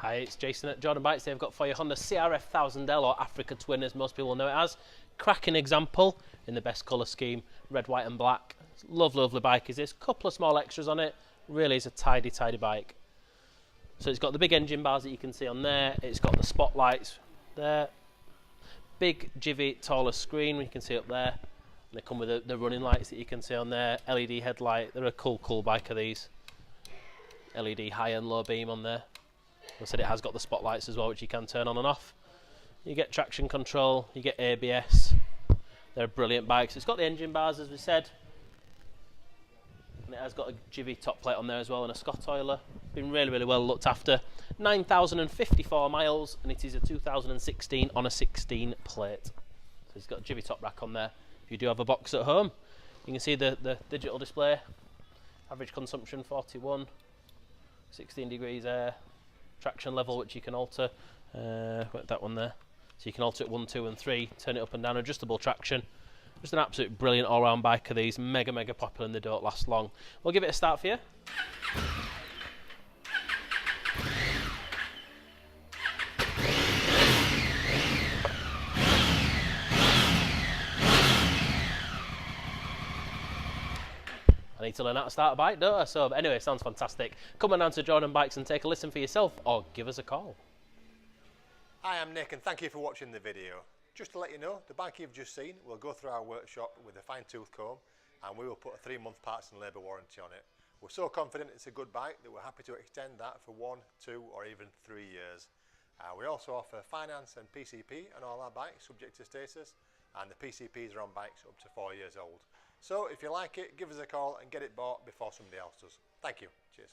Hi, it's Jason at Jordan Bikes. They've got for you Honda CRF1000L or Africa Twin, as most people know it as. Cracking example in the best colour scheme, red, white and black. Lovely, lovely bike is this. Couple of small extras on it. Really is a tidy, tidy bike. So it's got the big engine bars that you can see on there. It's got the spotlights there. Big Givi taller screen you can see up there. And they come with the running lights that you can see on there. LED headlight. They're a cool, cool bike of these. LED high and low beam on there. I said it has got the spotlights as well, which you can turn on and off. You get traction control, you get ABS. They're brilliant bikes. It's got the engine bars, as we said. And it has got a Givi top plate on there as well and a scottoiler. Been really, really well looked after. 9,054 miles, and it is a 2016 on a 16 plate. So it's got a Givi top rack on there. If you do have a box at home, you can see the digital display. Average consumption 41, 16 degrees air. Traction level, which you can alter, that one there, so you can alter it 1, 2 and 3, turn it up and down, adjustable traction. Just an absolute brilliant all-round bike of these, mega popular, and they don't last long. We'll give it a start for you. I need to learn how to start a bike, don't I? So anyway, it sounds fantastic. Come on down to Jordan Bikes and take a listen for yourself, or give us a call. Hi, I'm Nick and thank you for watching the video. Just to let you know, the bike you've just seen will go through our workshop with a fine-tooth comb, and we will put a 3-month parts and labour warranty on it. We're so confident it's a good bike that we're happy to extend that for 1, 2 or even 3 years. We also offer finance and PCP on all our bikes subject to status, and the PCPs are on bikes up to 4 years old. So if you like it, give us a call and get it bought before somebody else does. Thank you. Cheers.